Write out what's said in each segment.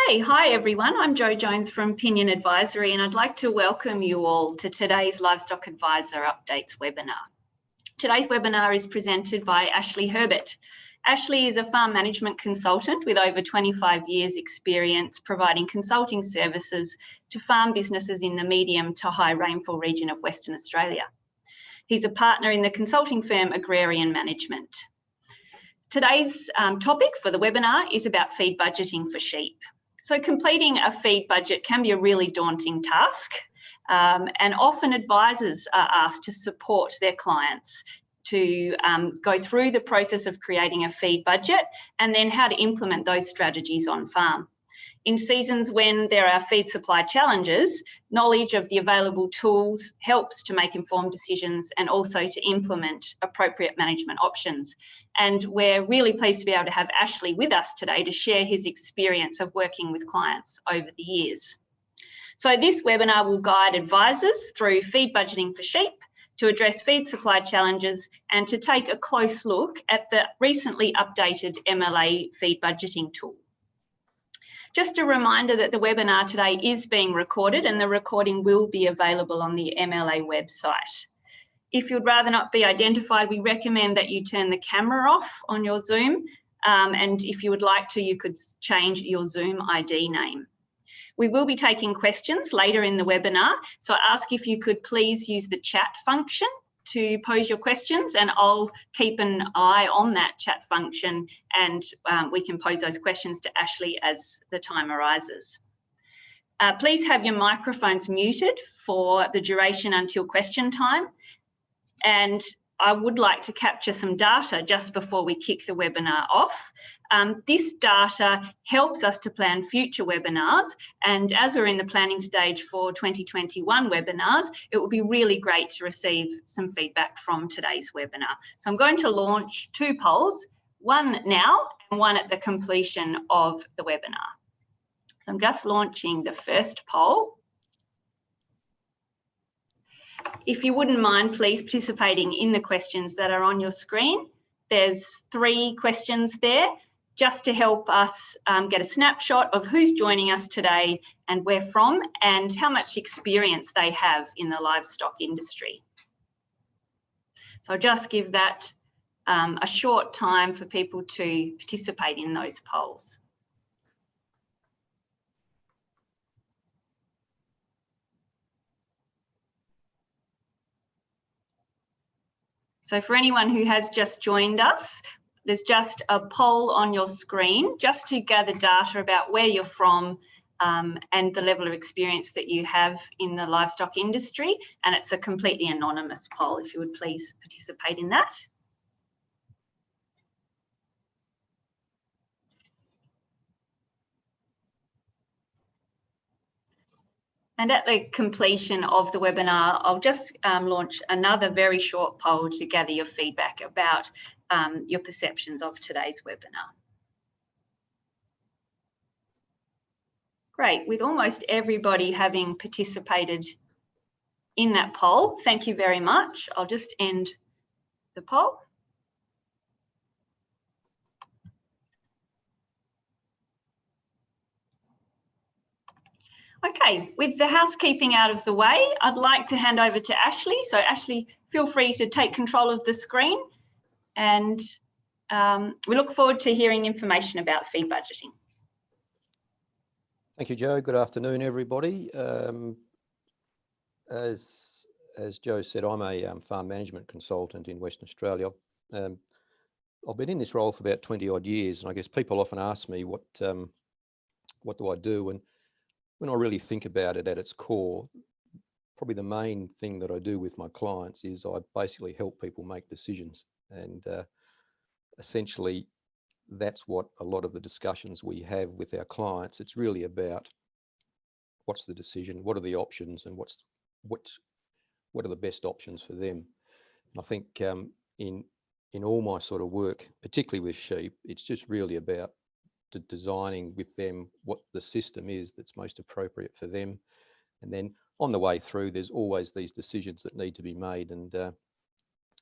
Okay, hi everyone. I'm Jo Jones from Pinion Advisory, and I'd like to welcome you all to today's Livestock Advisor Updates webinar. Today's webinar is presented by Ashley Herbert. Ashley is a farm management consultant with over 25 years experience providing consulting services to farm businesses in the medium to high rainfall region of Western Australia. He's a partner in the consulting firm Agrarian Management. Today's topic for the webinar is about feed budgeting for sheep. So completing a feed budget can be a really daunting task, and often advisors are asked to support their clients to go through the process of creating a feed budget and then how to implement those strategies on farm. In seasons when there are feed supply challenges, knowledge of the available tools helps to make informed decisions and also to implement appropriate management options. And we're really pleased to be able to have Ashley with us today to share his experience of working with clients over the years. So this webinar will guide advisors through feed budgeting for sheep, to address feed supply challenges and to take a close look at the recently updated MLA feed budgeting tool. Just a reminder that the webinar today is being recorded and the recording will be available on the MLA website. If you'd rather not be identified, we recommend that you turn the camera off on your Zoom, and if you would like to, you could change your Zoom ID name. We will be taking questions later in the webinar, so I ask if you could please use the chat function to pose your questions, and I'll keep an eye on that chat function and we can pose those questions to Ashley as the time arises. Please have your microphones muted for the duration until question time. And I would like to capture some data just before we kick the webinar off. This data helps us to plan future webinars, and as we're in the planning stage for 2021 webinars, it will be really great to receive some feedback from today's webinar. So I'm going to launch two polls, one now and one at the completion of the webinar. So I'm just launching the first poll. If you wouldn't mind, please participating in the questions that are on your screen. There's 3 questions there, just to help us get a snapshot of who's joining us today and where from and how much experience they have in the livestock industry. So I'll just give that a short time for people to participate in those polls. So for anyone who has just joined us, there's just a poll on your screen just to gather data about where you're from and the level of experience that you have in the livestock industry. And it's a completely anonymous poll, if you would please participate in that. And at the completion of the webinar, I'll just launch another very short poll to gather your feedback about your perceptions of today's webinar. Great, with almost everybody having participated in that poll, thank you very much. I'll just end the poll. Okay, with the housekeeping out of the way, I'd like to hand over to Ashley. So Ashley, feel free to take control of the screen, and we look forward to hearing information about feed budgeting. Thank you, Jo. Good afternoon, everybody. As Jo said, I'm a farm management consultant in Western Australia. I've been in this role for about 20 odd years, and I guess people often ask me what do I do, and when I really think about it at its core, probably the main thing that I do with my clients is I basically help people make decisions. And essentially, that's what a lot of the discussions we have with our clients, it's really about what's the decision, what are the options, and what are the best options for them. And I think in all my sort of work, particularly with sheep, it's just really about designing with them what the system is that's most appropriate for them. And then on the way through, there's always these decisions that need to be made. And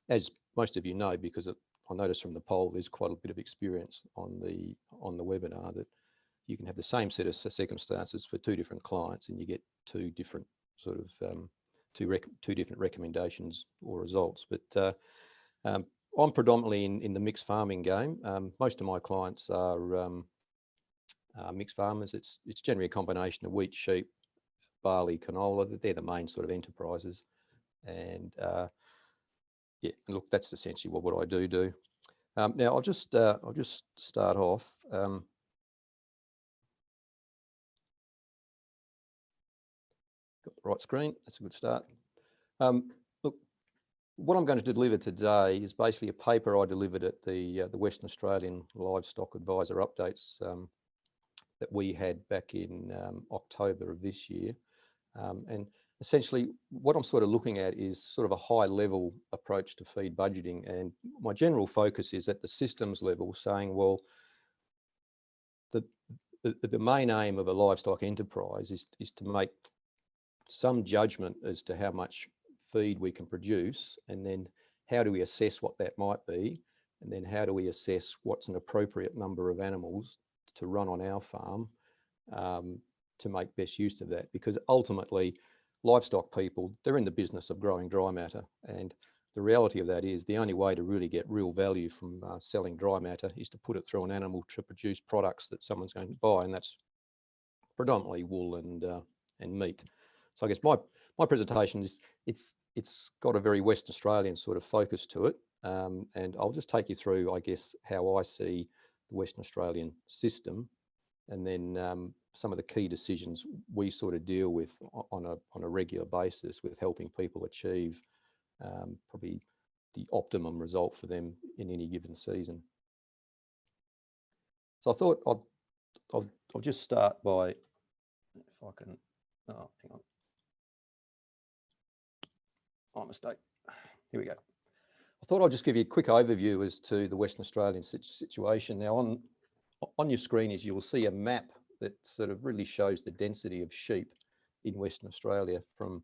as most of you know, because I noticed from the poll, there's quite a bit of experience on the webinar, that you can have the same set of circumstances for two different clients, and you get two different sort of two different recommendations or results. But I'm predominantly in the mixed farming game. Most of my clients are mixed farmers. It's generally a combination of wheat, sheep, barley, canola. They're the main sort of enterprises. And yeah, look, that's essentially what I do. Now I'll just start off. Got the right screen. That's a good start. Look, what I'm going to deliver today is basically a paper I delivered at the Western Australian Livestock Advisor updates that we had back in October of this year. And essentially what I'm sort of looking at is sort of a high level approach to feed budgeting. And my general focus is at the systems level, saying, well, the main aim of a livestock enterprise is to make some judgment as to how much feed we can produce, and then how do we assess what that might be, and then how do we assess what's an appropriate number of animals to run on our farm to make best use of that. Because ultimately livestock people, they're in the business of growing dry matter, and the reality of that is the only way to really get real value from selling dry matter is to put it through an animal to produce products that someone's going to buy, and that's predominantly wool and meat. So I guess my presentation is it's got a very Western Australian sort of focus to it, and I'll just take you through, I guess, how I see the Western Australian system, and then some of the key decisions we sort of deal with on a regular basis with helping people achieve probably the optimum result for them in any given season. So I thought I'll just start by, if I can, oh, hang on. My mistake. Here we go. I thought I'd just give you a quick overview as to the Western Australian situation. Now on your screen is you'll see a map that sort of really shows the density of sheep in Western Australia from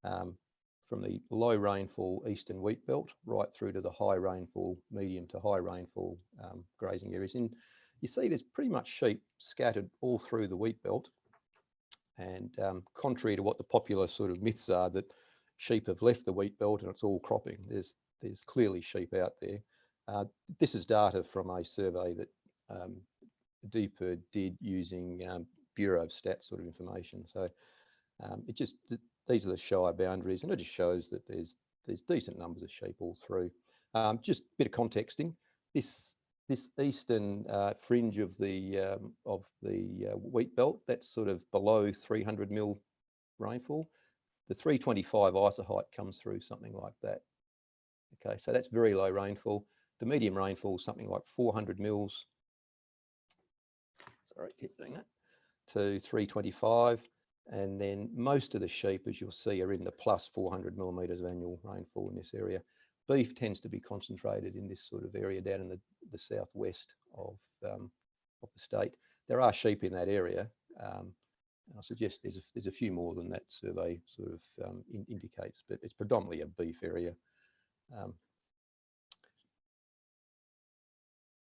the low rainfall eastern wheat belt right through to the high rainfall, medium to high rainfall grazing areas. And you see there's pretty much sheep scattered all through the wheat belt. And contrary to what the popular sort of myths are that sheep have left the wheat belt and it's all cropping, there's clearly sheep out there. This is data from a survey that DPIRD did using Bureau of Stats sort of information. So these are the shire boundaries, and it just shows that there's decent numbers of sheep all through. Just a bit of contexting. This eastern fringe of the wheat belt, that's sort of below 300 mil rainfall. The 325 isohyet comes through something like that. Okay, so that's very low rainfall. The medium rainfall is something like 400 mils. Sorry, keep doing that. To 325. And then most of the sheep, as you'll see, are in the plus 400 millimetres of annual rainfall in this area. Beef tends to be concentrated in this sort of area down in the southwest of the state. There are sheep in that area. And I suggest there's a few more than that survey sort of indicates, but it's predominantly a beef area.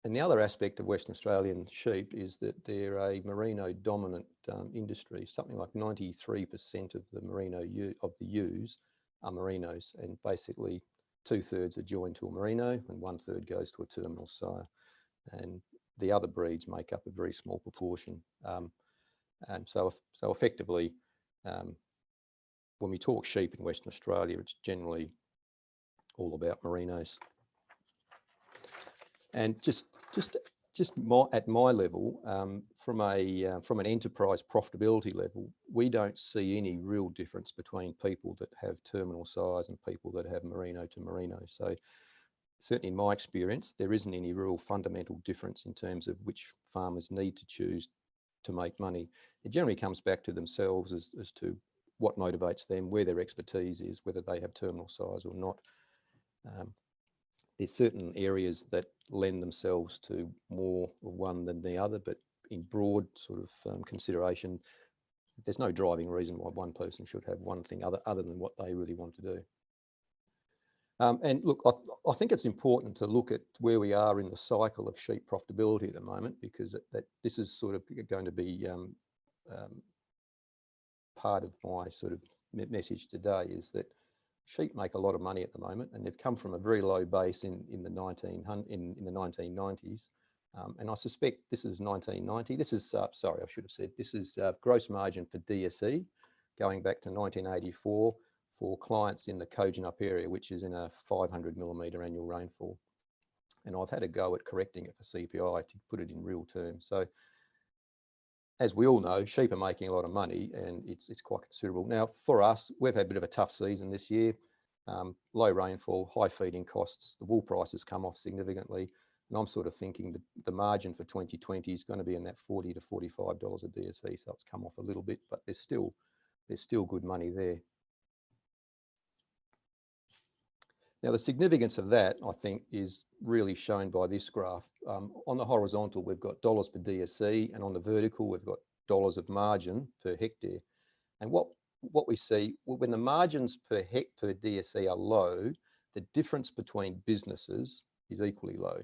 And the other aspect of Western Australian sheep is that they're a merino dominant industry. Something like 93% of the merino of the ewes are merinos, and basically 2/3 are joined to a merino and 1/3 goes to a terminal sire. And the other breeds make up a very small proportion. And so effectively, when we talk sheep in Western Australia, it's generally all about merinos. And just at my level, from an enterprise profitability level, we don't see any real difference between people that have terminal sires and people that have merino to merino. So certainly in my experience, there isn't any real fundamental difference in terms of which farmers need to choose to make money. It generally comes back to themselves as to what motivates them, where their expertise is, whether they have terminal sires or not. There's certain areas that lend themselves to more of one than the other, but in broad sort of consideration, there's no driving reason why one person should have one thing other than what they really want to do. And look, I think it's important to look at where we are in the cycle of sheep profitability at the moment, because this is sort of going to be part of my sort of message today, is that sheep make a lot of money at the moment, and they've come from a very low base in the 1990s. And I suspect this is 1990. This is, sorry, I should have said, this is gross margin for DSE going back to 1984 for clients in the Kojonup area, which is in a 500mm annual rainfall. And I've had a go at correcting it for CPI to put it in real terms. So as we all know, sheep are making a lot of money, and it's quite considerable. Now, for us, we've had a bit of a tough season this year. Low rainfall, high feeding costs, the wool prices come off significantly. And I'm sort of thinking the margin for 2020 is going to be in that $40 to $45 a DSE. So it's come off a little bit, but there's still good money there. Now, the significance of that, I think, is really shown by this graph. On the horizontal, we've got dollars per DSE, and on the vertical, we've got dollars of margin per hectare. And what we see, when the margins per DSE are low, the difference between businesses is equally low.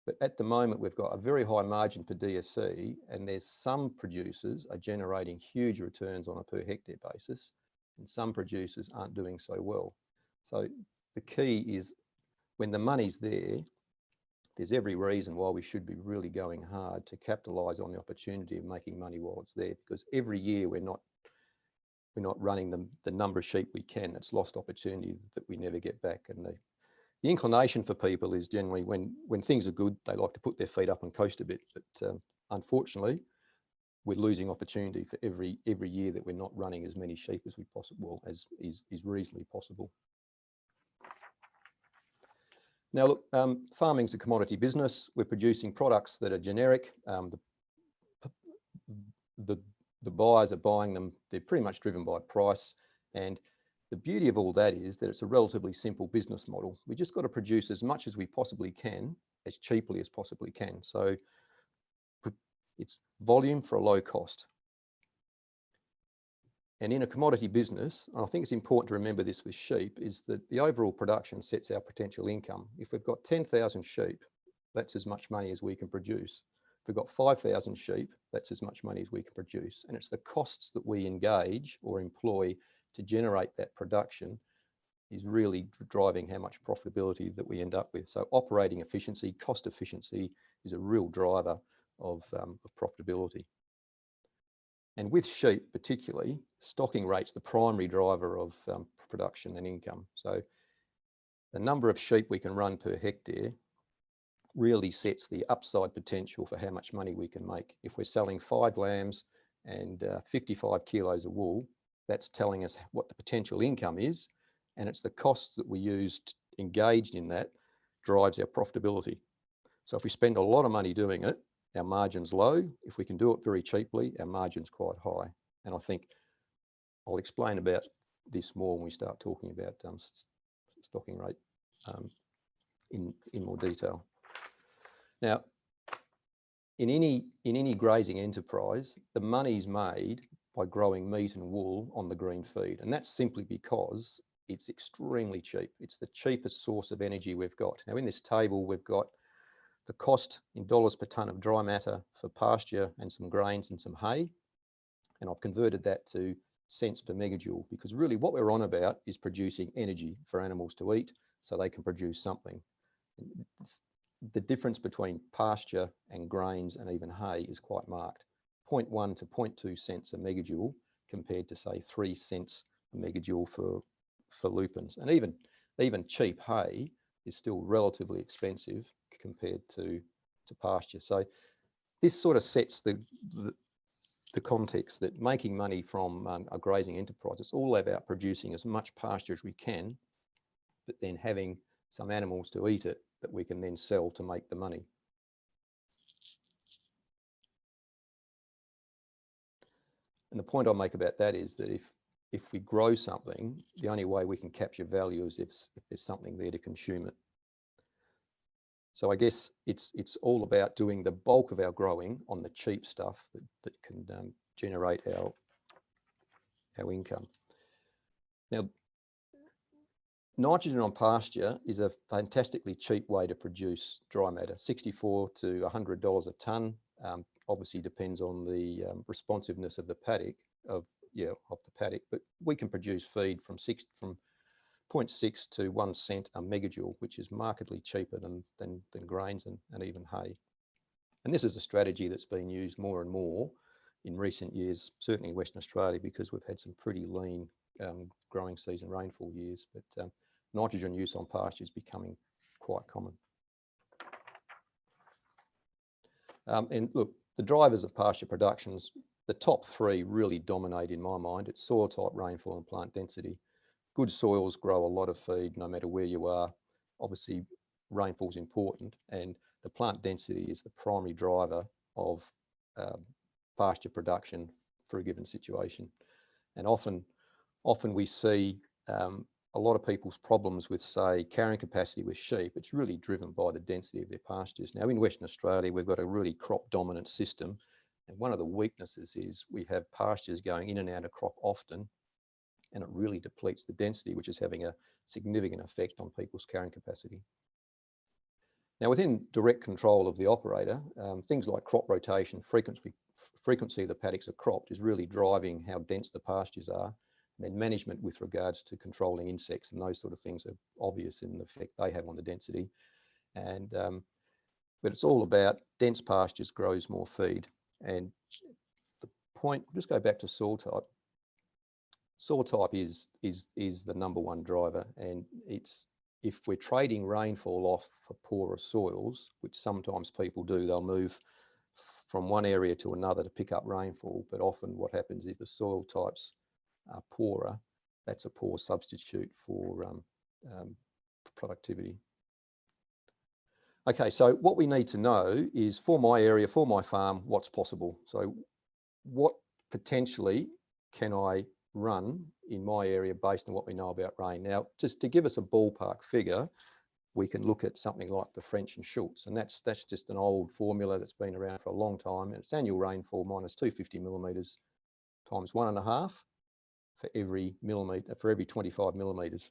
But at the moment, we've got a very high margin per DSE, and there's some producers are generating huge returns on a per hectare basis, and some producers aren't doing so well. So the key is, when the money's there, there's every reason why we should be really going hard to capitalise on the opportunity of making money while it's there, because every year we're not running the number of sheep we can. It's lost opportunity that we never get back. And the inclination for people is generally when things are good, they like to put their feet up and coast a bit. But unfortunately, we're losing opportunity for every year that we're not running as many sheep as we possible, as is reasonably possible. Now, look, farming's a commodity business. We're producing products that are generic. The buyers are buying them. They're pretty much driven by price. And the beauty of all that is that it's a relatively simple business model. We just got to produce as much as we possibly can, as cheaply as possibly can. So it's volume for a low cost. And in a commodity business, and I think it's important to remember this with sheep, is that the overall production sets our potential income. If we've got 10,000 sheep, that's as much money as we can produce. If we've got 5,000 sheep, that's as much money as we can produce. And it's the costs that we engage or employ to generate that production is really driving how much profitability that we end up with. So operating efficiency, cost efficiency is a real driver of profitability. And with sheep particularly, stocking rate's the primary driver of production and income. So the number of sheep we can run per hectare really sets the upside potential for how much money we can make. If we're selling 5 lambs and 55 kilos of wool, that's telling us what the potential income is, and it's the costs that we used engaged in that drives our profitability. So if we spend a lot of money doing it, our margin's low. If we can do it very cheaply, our margin's quite high. And I think I'll explain about this more when we start talking about stocking rate in more detail. Now, in any grazing enterprise, the money's made by growing meat and wool on the green feed. And that's simply because it's extremely cheap. It's the cheapest source of energy we've got. Now, in this table, we've got the cost in dollars per tonne of dry matter for pasture and some grains and some hay. And I've converted that to cents per megajoule, because really what we're on about is producing energy for animals to eat so they can produce something. The difference between pasture and grains and even hay is quite marked. 0.1 to 0.2 cents a megajoule compared to, say, 3 cents a megajoule for lupins. And even cheap hay is still relatively expensive compared to pasture. So this sort of sets the context that making money from a grazing enterprise, it's all about producing as much pasture as we can, but then having some animals to eat it that we can then sell to make the money. And the point I'll make about that is that if we grow something, the only way we can capture value is if there's something there to consume it. So I guess it's all about doing the bulk of our growing on the cheap stuff that can generate our income. Now, nitrogen on pasture is a fantastically cheap way to produce dry matter, $64 to $100 a tonne. Obviously depends on the responsiveness of the paddock, of the paddock, but we can produce feed from 0.6 to 1 cent a megajoule, which is markedly cheaper than grains and even hay. And this is a strategy that's been used more and more in recent years, certainly in Western Australia, because we've had some pretty lean growing season rainfall years, but nitrogen use on pasture is becoming quite common. And look, the drivers of pasture productions, the top three really dominate in my mind. It's soil type, rainfall and plant density. Good soils grow a lot of feed no matter where you are. Obviously, rainfall is important, and the plant density is the primary driver of pasture production for a given situation. And often we see a lot of people's problems with, say, carrying capacity with sheep. It's really driven by the density of their pastures. Now, in Western Australia, we've got a really crop dominant system, and one of the weaknesses is we have pastures going in and out of crop often, and it really depletes the density, which is having a significant effect on people's carrying capacity. Now, within direct control of the operator, things like crop rotation, frequency of the paddocks are cropped is really driving how dense the pastures are. And then management with regards to controlling insects and those sort of things are obvious in the effect they have on the density. And but it's all about dense pastures grows more feed. And the point, just go back to soil type. Soil type is the number one driver, and it's, if we're trading rainfall off for poorer soils, which sometimes people do, they'll move from one area to another to pick up rainfall, but often what happens is the soil types are poorer. That's a poor substitute for productivity. Okay, so what we need to know is, for my area, for my farm, what's possible. So what potentially can I run in my area based on what we know about rain? Now, just to give us a ballpark figure, we can look at something like the French and Schultz, and that's just an old formula that's been around for a long time, and it's annual rainfall minus 250 millimetres times 1.5 for every 25 millimetres.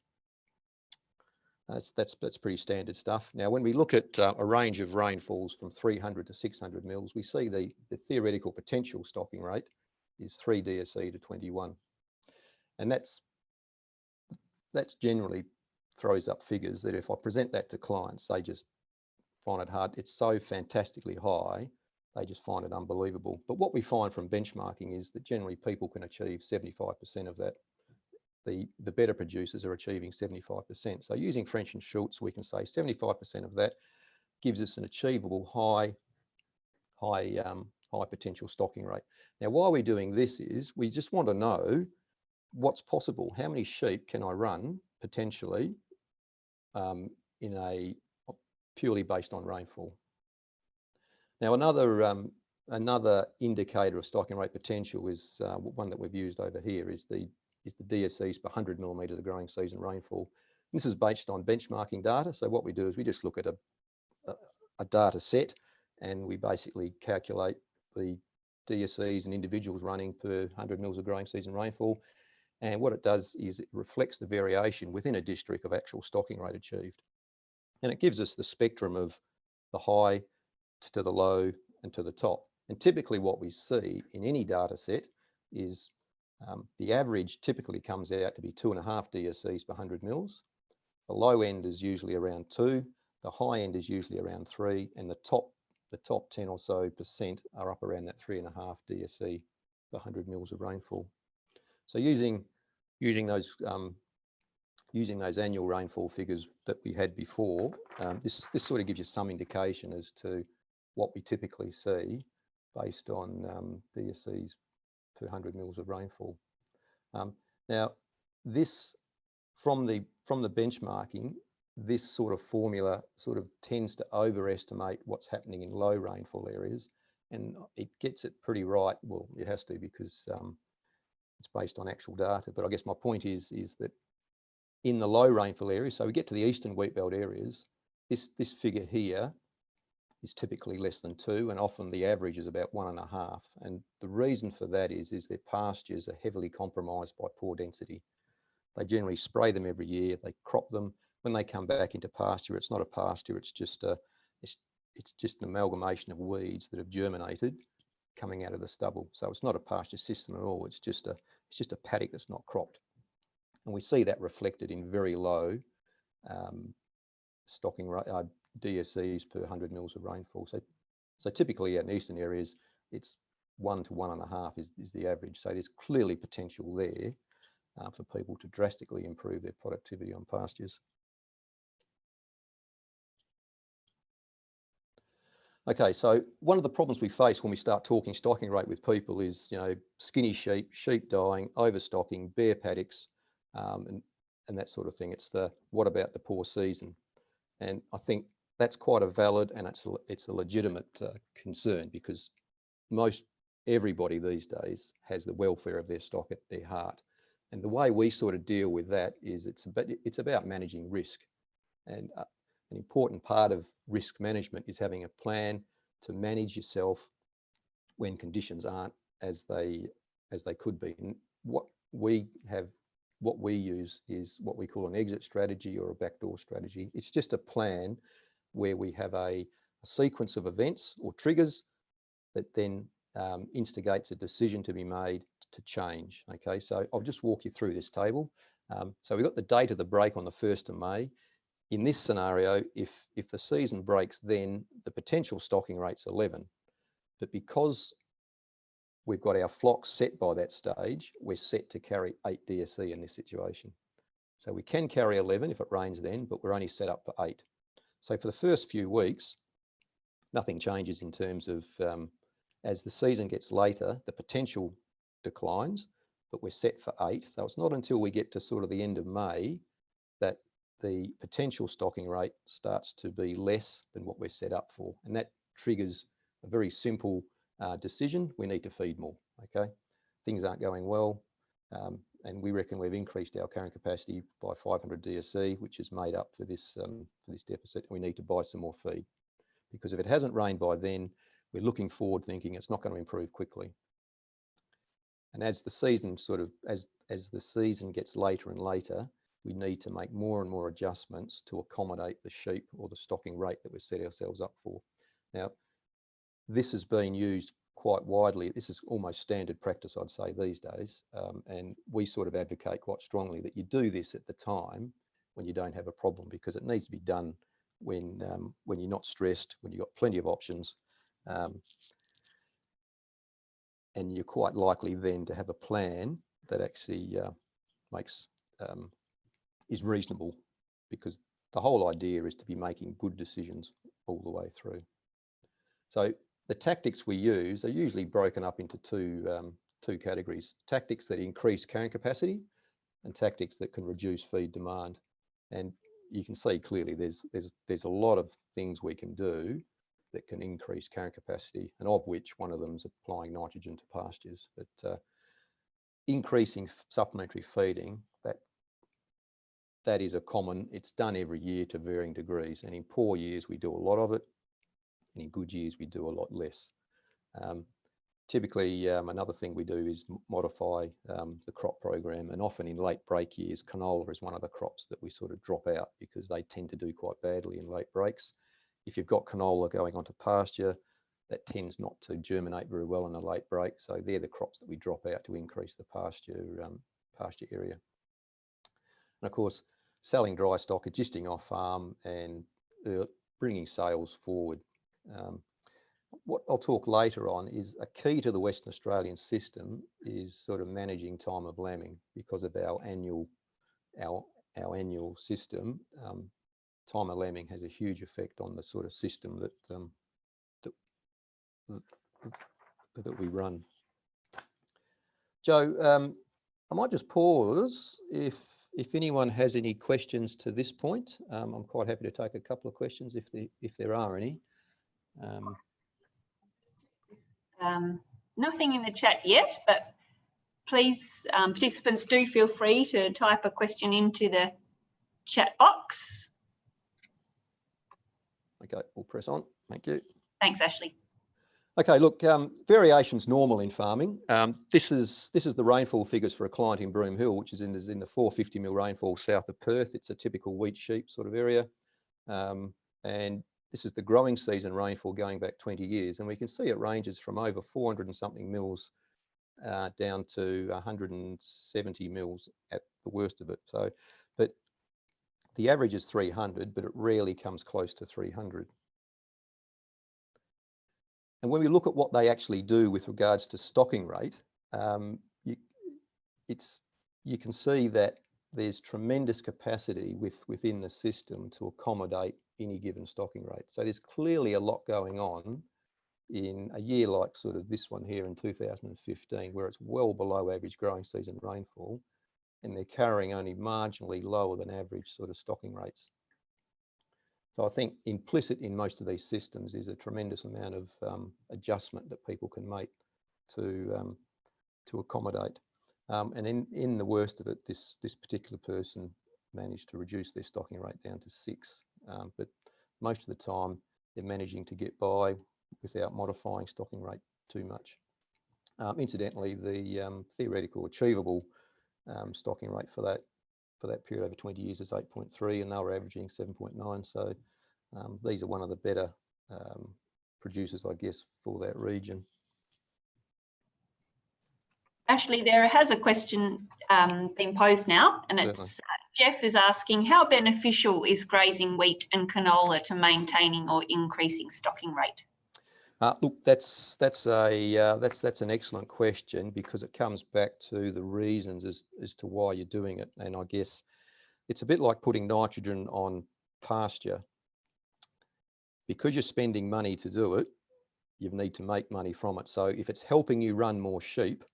That's pretty standard stuff. Now, when we look at a range of rainfalls from 300 to 600 mils, we see the theoretical potential stocking rate is 3 DSE to 21. And that's generally throws up figures that if I present that to clients, they just find it hard. It's so fantastically high, they just find it unbelievable. But what we find from benchmarking is that generally people can achieve 75% of that. The better producers are achieving 75%. So using French and Schultz, we can say 75% of that gives us an achievable high potential stocking rate. Now, why we're doing this is we just want to know what's possible. How many sheep can I run potentially in a purely based on rainfall? Now, another indicator of stocking rate potential is one that we've used over here is the DSEs per 100 millimetres of growing season rainfall. And this is based on benchmarking data. So what we do is we just look at a data set, and we basically calculate the DSEs and individuals running per 100 mils of growing season rainfall. And what it does is it reflects the variation within a district of actual stocking rate achieved. And it gives us the spectrum of the high to the low and to the top. And typically what we see in any data set is the average typically comes out to be 2.5 DSEs per 100 mils. The low end is usually around 2, the high end is usually around 3, and the top 10 or so % are up around that 3.5 DSE per 100 mils of rainfall. So using those annual rainfall figures that we had before, this sort of gives you some indication as to what we typically see based on DSEs per 100 mils of rainfall. Now, this from the benchmarking, this sort of formula sort of tends to overestimate what's happening in low rainfall areas, and it gets it pretty right. Well, it has to, because it's based on actual data. But I guess my point is that in the low rainfall areas, so we get to the eastern wheatbelt areas, this figure here is typically less than 2, and often the average is about 1.5. And the reason for that is their pastures are heavily compromised by poor density. They generally spray them every year. They crop them. When they come back into pasture, it's not a pasture. It's just an amalgamation of weeds that have germinated coming out of the stubble. So it's not a pasture system at all. It's just a paddock that's not cropped. And we see that reflected in very low stocking rate, DSEs per 100 mils of rainfall. So typically in eastern areas, it's 1 to 1.5 is the average. So there's clearly potential there for people to drastically improve their productivity on pastures. Okay, so one of the problems we face when we start talking stocking rate with people is, skinny sheep, sheep dying, overstocking, bare paddocks, and that sort of thing. It's what about the poor season? And I think that's quite a valid and it's a legitimate concern, because everybody these days has the welfare of their stock at their heart. And the way we sort of deal with that is it's about managing risk. And an important part of risk management is having a plan to manage yourself when conditions aren't as they could be. And what we use is what we call an exit strategy or a backdoor strategy. It's just a plan where we have a sequence of events or triggers that then instigates a decision to be made to change. Okay, so I'll just walk you through this table. So we've got the date of the break on the 1st of May. In this scenario, if the season breaks, then the potential stocking rate's 11. But because we've got our flocks set by that stage, we're set to carry 8 DSE in this situation. So we can carry 11 if it rains then, but we're only set up for 8. So for the first few weeks, nothing changes in terms of, as the season gets later, the potential declines, but we're set for 8. So it's not until we get to sort of the end of May that the potential stocking rate starts to be less than what we're set up for. And that triggers a very simple decision. We need to feed more, okay? Things aren't going well. And we reckon we've increased our carrying capacity by 500 DSE, which is made up for this deficit. We need to buy some more feed, because if it hasn't rained by then, we're looking forward thinking it's not going to improve quickly. And as the season as the season gets later and later, we need to make more and more adjustments to accommodate the sheep or the stocking rate that we've set ourselves up for. Now, this has been used quite widely. This is almost standard practice, I'd say, these days. And we sort of advocate quite strongly that you do this at the time when you don't have a problem, because it needs to be done when you're not stressed, when you've got plenty of options. And you're quite likely then to have a plan that actually is reasonable, because the whole idea is to be making good decisions all the way through. So the tactics we use are usually broken up into two categories: tactics that increase carrying capacity and tactics that can reduce feed demand. And you can see clearly there's a lot of things we can do that can increase carrying capacity, and of which one of them is applying nitrogen to pastures. But increasing supplementary feeding, that is it's done every year to varying degrees. And in poor years, we do a lot of it. And in good years, we do a lot less. Typically, another thing we do is modify the crop program. And often in late break years, canola is one of the crops that we sort of drop out, because they tend to do quite badly in late breaks. If you've got canola going onto pasture, that tends not to germinate very well in a late break. So they're the crops that we drop out to increase the pasture area. And of course, selling dry stock, adjusting off farm, and bringing sales forward. What I'll talk later on is a key to the Western Australian system is sort of managing time of lambing, because of our annual system. Time of lambing has a huge effect on the sort of system that we run. Joe, I might just pause if anyone has any questions to this point. I'm quite happy to take a couple of questions if there are any. Nothing in the chat yet, but please, participants, do feel free to type a question into the chat box. Okay, we'll press on. Thank you. Thanks, Ashley. Okay, look, variation's normal in farming. This is the rainfall figures for a client in Broome Hill, which is in the 450 mil rainfall south of Perth. It's a typical wheat sheep sort of area. And this is the growing season rainfall going back 20 years. And we can see it ranges from over 400 and something mils down to 170 mils at the worst of it. So, but the average is 300, but it rarely comes close to 300. And when we look at what they actually do with regards to stocking rate, you can see that there's tremendous capacity within the system to accommodate any given stocking rate. So there's clearly a lot going on in a year like sort of this one here in 2015, where it's well below average growing season rainfall, and they're carrying only marginally lower than average sort of stocking rates. So I think implicit in most of these systems is a tremendous amount of adjustment that people can make to accommodate. And in the worst of it, this particular person managed to reduce their stocking rate down to 6. But most of the time, they're managing to get by without modifying stocking rate too much. Incidentally, the theoretical achievable stocking rate for that period over 20 years is 8.3, and they were averaging 7.9. So these are one of the better producers, I guess, for that region. Ashley, there has a question been posed now, and it's Jeff is asking, how beneficial is grazing wheat and canola to maintaining or increasing stocking rate? Look, that's an excellent question, because it comes back to the reasons as to why you're doing it. And I guess it's a bit like putting nitrogen on pasture. Because you're spending money to do it, you need to make money from it. So if it's helping you run more sheep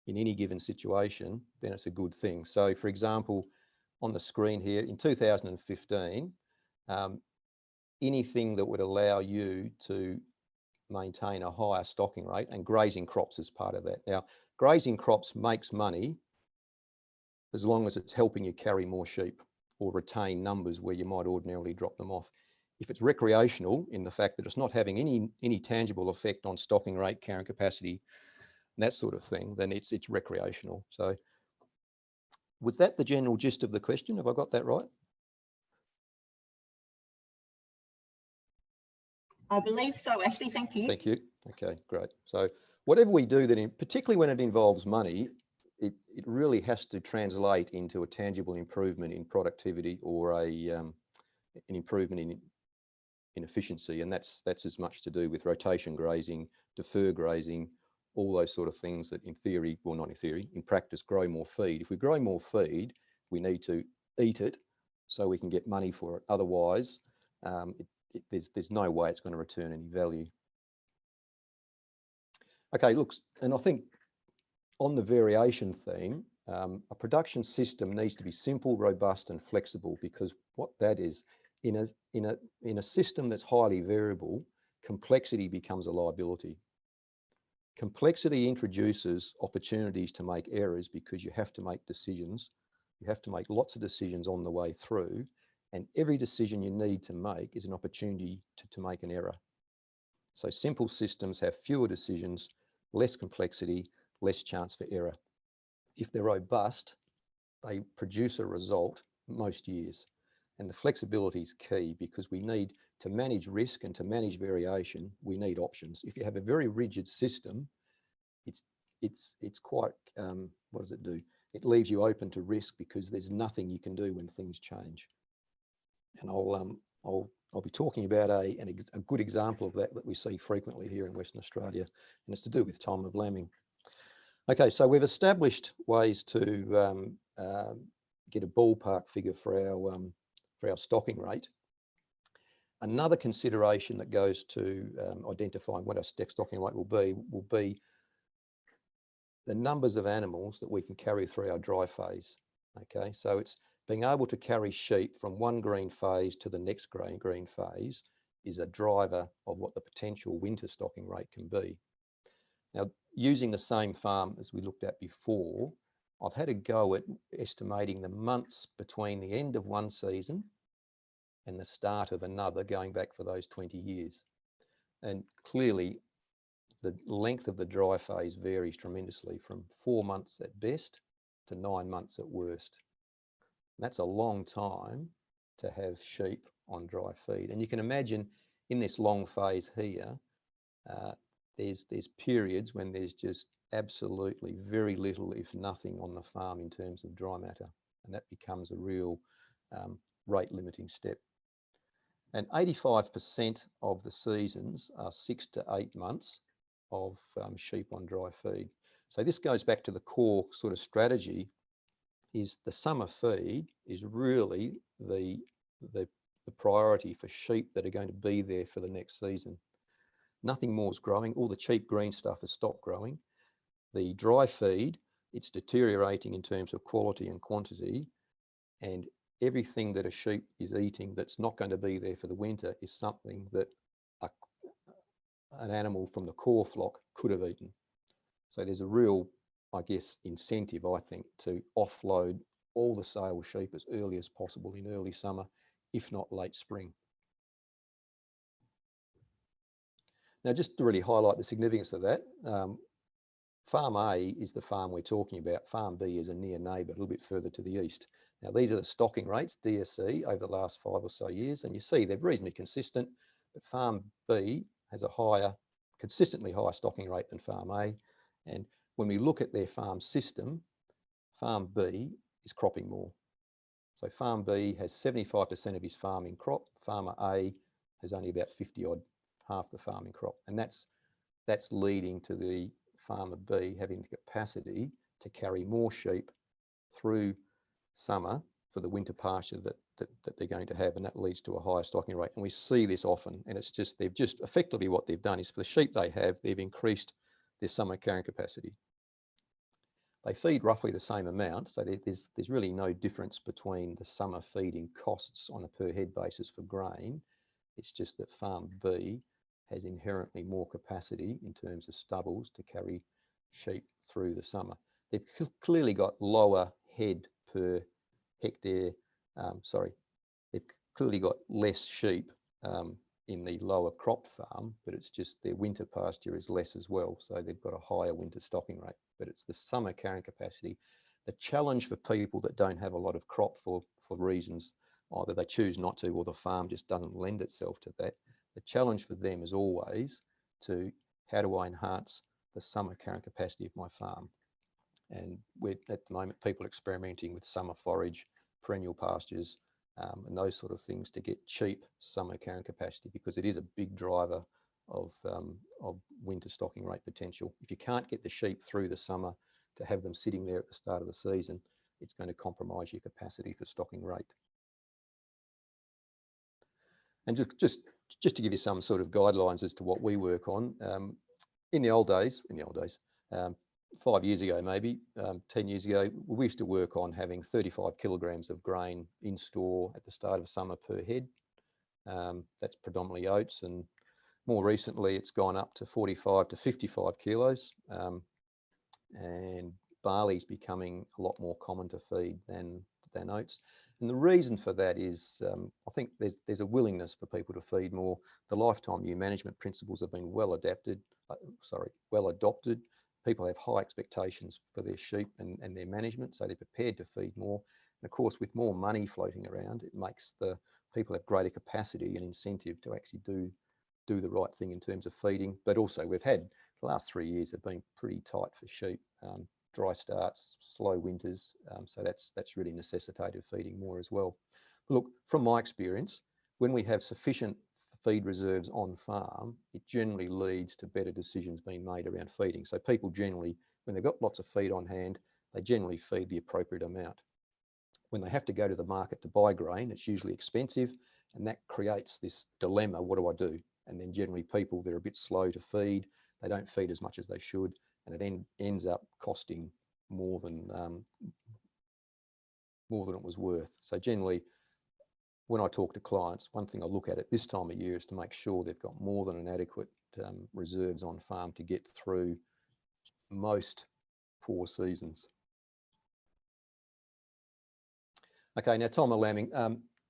in any given situation, then it's a good thing. So for example, on the screen here, in 2015, anything that would allow you to maintain a higher stocking rate, and grazing crops is part of that. Now, grazing crops makes money as long as it's helping you carry more sheep or retain numbers where you might ordinarily drop them off. If it's recreational in the fact that it's not having any tangible effect on stocking rate, carrying capacity, and that sort of thing, then it's recreational. So was that the general gist of the question? Have I got that right? I believe so, Ashley. Thank you. Thank you. Okay, great. So whatever we do, particularly when it involves money, it really has to translate into a tangible improvement in productivity or an improvement in efficiency, and that's as much to do with rotation grazing, defer grazing, all those sort of things that in theory, well, not in theory, in practice, grow more feed. If we grow more feed, we need to eat it so we can get money for it. Otherwise, there's no way it's going to return any value. Okay, look, and I think on the variation theme, a production system needs to be simple, robust, and flexible, because what that is, in a system that's highly variable, complexity becomes a liability. Complexity introduces opportunities to make errors, because you have to make decisions. You have to make lots of decisions on the way through, and every decision you need to make is an opportunity to make an error. So simple systems have fewer decisions, less complexity, less chance for error. If they're robust, they produce a result most years. And the flexibility is key, because we need to manage risk and to manage variation, we need options. If you have a very rigid system, it's quite, what does it do? It leaves you open to risk, because there's nothing you can do when things change. And I'll be talking about a good example of that we see frequently here in Western Australia, and it's to do with time of lambing. Okay, so we've established ways to get a ballpark figure for our stocking rate. Another consideration that goes to identifying what our stocking rate will be the numbers of animals that we can carry through our dry phase. Okay, so it's being able to carry sheep from one green phase to the next green phase is a driver of what the potential winter stocking rate can be. Now, using the same farm as we looked at before, I've had a go at estimating the months between the end of one season and the start of another, going back for those 20 years. And clearly, the length of the dry phase varies tremendously from 4 months at best to 9 months at worst. And that's a long time to have sheep on dry feed. And you can imagine in this long phase here, there's periods when there's just absolutely very little, if nothing, on the farm in terms of dry matter. And that becomes a real rate limiting step. And 85% of the seasons are 6 to 8 months of sheep on dry feed. So this goes back to the core sort of strategy, is the summer feed is really the priority for sheep that are going to be there for the next season. Nothing more is growing. All the cheap green stuff has stopped growing. The dry feed, it's deteriorating in terms of quality and quantity, and everything that a sheep is eating that's not going to be there for the winter is something that an animal from the core flock could have eaten. So there's a real, I guess, incentive, I think, to offload all the sale sheep as early as possible in early summer, if not late spring. Now, just to really highlight the significance of that, Farm A is the farm we're talking about. Farm B is a near neighbour, a little bit further to the east. Now, these are the stocking rates, DSE, over the last 5 or so years, and you see they're reasonably consistent, but Farm B has a higher, consistently higher stocking rate than Farm A. And when we look at their farm system, Farm B is cropping more. So Farm B has 75% of his farming crop. Farmer A has only about 50 odd, half the farming crop. And that's leading to the Farmer B having the capacity to carry more sheep through summer for the winter pasture that they're going to have, and that leads to a higher stocking rate. And we see this often, and it's just, they've just effectively, what they've done is for the sheep they have, they've increased their summer carrying capacity. They feed roughly the same amount, so there's really no difference between the summer feeding costs on a per head basis for grain. It's just that Farm B has inherently more capacity in terms of stubbles to carry sheep through the summer. They've clearly got lower head per hectare, they've clearly got less sheep in the lower cropped farm, but it's just their winter pasture is less as well. So they've got a higher winter stocking rate, but it's the summer carrying capacity. The challenge for people that don't have a lot of crop for reasons, either they choose not to or the farm just doesn't lend itself to that. The challenge for them is always to, how do I enhance the summer carrying capacity of my farm? And we're, at the moment, people experimenting with summer forage, perennial pastures, and those sort of things to get cheap summer carrying capacity, because it is a big driver of winter stocking rate potential. If you can't get the sheep through the summer to have them sitting there at the start of the season, it's going to compromise your capacity for stocking rate. And just to give you some sort of guidelines as to what we work on, in the old days, 5 years ago, maybe 10 years ago, we used to work on having 35 kilograms of grain in store at the start of summer per head. That's predominantly oats, and more recently it's gone up to 45 to 55 kilos. And barley's becoming a lot more common to feed than oats. And the reason for that is, I think there's a willingness for people to feed more. The lifetime ewe management principles have been well adopted. People have high expectations for their sheep and their management, so they're prepared to feed more. And of course, with more money floating around, it makes the people have greater capacity and incentive to actually do the right thing in terms of feeding. But also, we've had, the last 3 years have been pretty tight for sheep. Dry starts, slow winters, so that's really necessitated feeding more as well. But look, from my experience, when we have sufficient feed reserves on farm, it generally leads to better decisions being made around feeding. So people generally, when they've got lots of feed on hand, they generally feed the appropriate amount. When they have to go to the market to buy grain, it's usually expensive, and that creates this dilemma, what do I do? And then generally people, they're a bit slow to feed, they don't feed as much as they should, and it ends up costing more than it was worth. So generally, when I talk to clients, one thing I look at this time of year is to make sure they've got more than an adequate reserves on farm to get through most poor seasons. Okay, now time of lambing.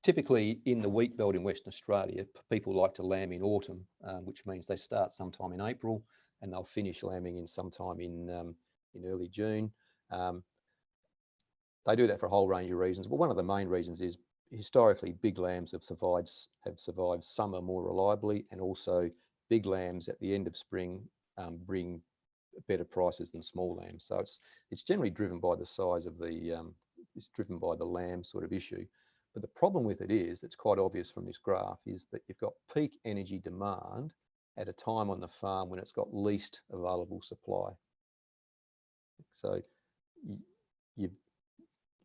Typically in the wheat belt in Western Australia, people like to lamb in autumn, which means they start sometime in April and they'll finish lambing in sometime in early June. They do that for a whole range of reasons, but one of the main reasons is historically big lambs have survived summer more reliably, and also big lambs at the end of spring bring better prices than small lambs. So it's generally driven by the size of it's driven by the lamb sort of issue. But the problem with it is, it's quite obvious from this graph, is that you've got peak energy demand at a time on the farm when it's got least available supply. So you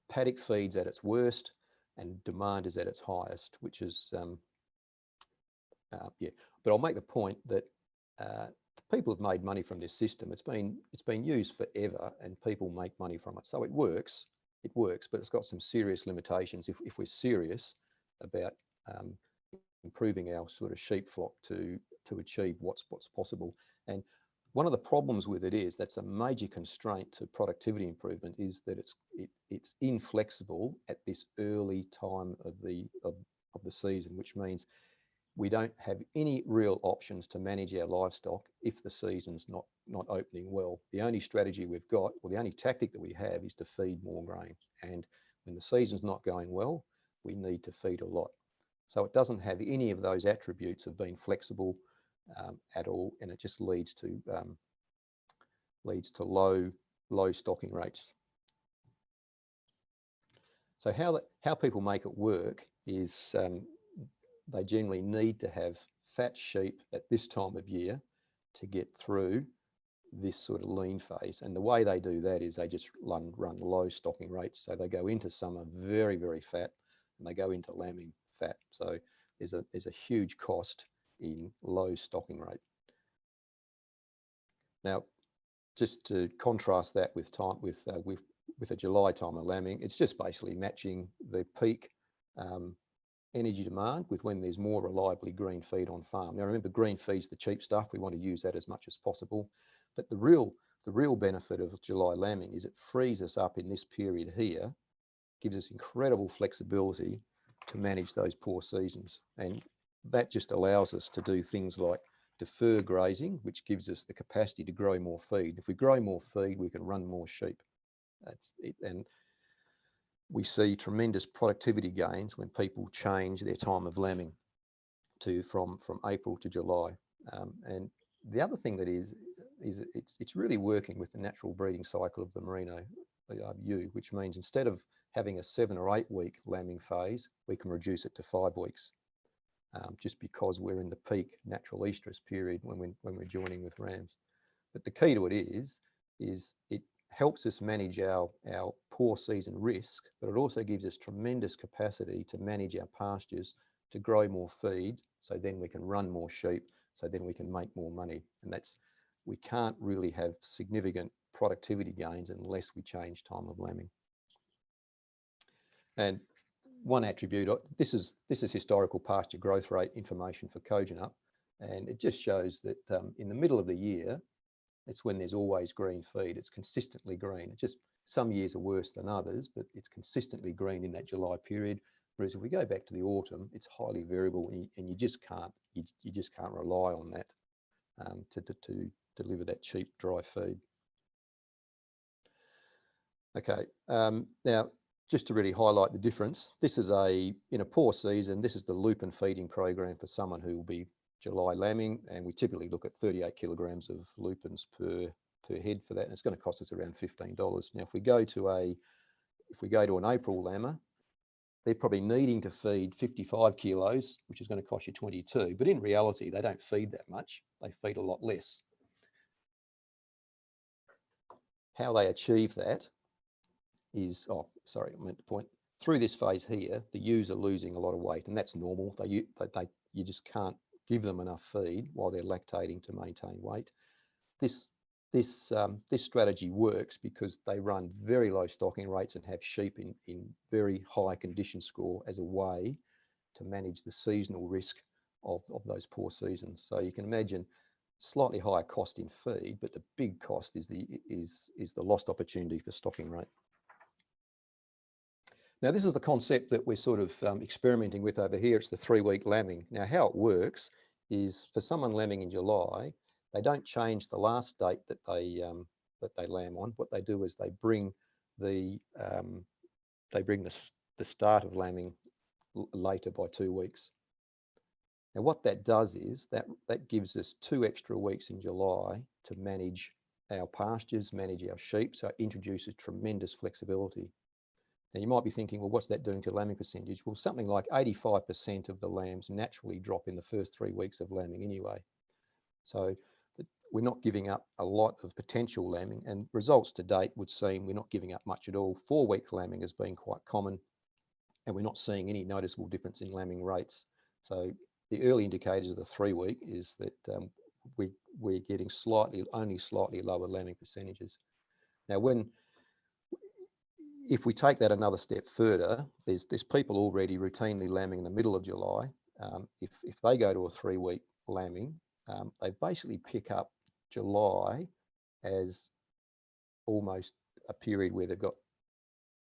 paddock feed's at its worst and demand is at its highest, which is, yeah. But I'll make the point that people have made money from this system. It's been used forever and people make money from it. So it works, but it's got some serious limitations if we're serious about improving our sort of sheep flock to achieve what's possible. And one of the problems with it is, that's a major constraint to productivity improvement, is that it's inflexible at this early time of the season, which means we don't have any real options to manage our livestock if the season's not opening well. The only strategy we've got, or the only tactic that we have, is to feed more grain. And when the season's not going well, we need to feed a lot. So it doesn't have any of those attributes of being flexible at all, and it just leads to low stocking rates. So how people make it work is they generally need to have fat sheep at this time of year to get through this sort of lean phase. And the way they do that is they just run low stocking rates. So they go into summer very, very fat, and they go into lambing fat. So there's a huge cost in low stocking rate. Now, just to contrast that with a July time of lambing, it's just basically matching the peak energy demand with when there's more reliably green feed on farm. Now remember, green feed's the cheap stuff. We want to use that as much as possible. But the real benefit of July lambing is it frees us up in this period here, gives us incredible flexibility to manage those poor seasons. And that just allows us to do things like defer grazing, which gives us the capacity to grow more feed. If we grow more feed, we can run more sheep. That's it. And we see tremendous productivity gains when people change their time of lambing from April to July. And the other thing that is it's really working with the natural breeding cycle of the merino ewe, which means instead of having a 7 or 8 week lambing phase, we can reduce it to 5 weeks, just because we're in the peak natural estrus period when we're joining with rams. But the key to it is it helps us manage our poor season risk, but it also gives us tremendous capacity to manage our pastures, to grow more feed, so then we can run more sheep, so then we can make more money. And we can't really have significant productivity gains unless we change time of lambing. And one attribute, this is historical pasture growth rate information for Kojonup, and it just shows that in the middle of the year, it's when there's always green feed. It's consistently green. It's just some years are worse than others, but it's consistently green in that July period. Whereas if we go back to the autumn, it's highly variable, and you just can't rely on that to deliver that cheap dry feed. Okay, now just to really highlight the difference, this is in a poor season, this is the lupin feeding program for someone who will be July lambing, and we typically look at 38 kilograms of lupins per head for that, and it's going to cost us around $15. Now, if we go to an April lammer, they're probably needing to feed 55 kilos, which is going to cost you 22. But in reality, they don't feed that much. They feed a lot less. How they achieve that is, I meant to point, through this phase here, the ewes are losing a lot of weight, and that's normal. You just can't give them enough feed while they're lactating to maintain weight. This strategy works because they run very low stocking rates and have sheep in very high condition score as a way to manage the seasonal risk of those poor seasons. So you can imagine slightly higher cost in feed, but the big cost is the lost opportunity for stocking rate. Now, this is the concept that we're sort of experimenting with over here. It's the 3-week lambing. Now, how it works is for someone lambing in July, they don't change the last date that they lamb on. What they do is they bring the start of lambing later by 2 weeks. Now, what that does is that gives us 2 extra weeks in July to manage our pastures, manage our sheep. So it introduces tremendous flexibility. Now, you might be thinking, well, what's that doing to lambing percentage? Well, something like 85% of the lambs naturally drop in the first 3 weeks of lambing anyway. So we're not giving up a lot of potential lambing, and results to date would seem we're not giving up much at all. 4-week lambing has been quite common, and we're not seeing any noticeable difference in lambing rates. So the early indicators of the 3-week is that we're getting only slightly lower lambing percentages. Now, if we take that another step further, there's people already routinely lambing in the middle of July. If they go to a 3-week lambing, they basically pick up July as almost a period where they've got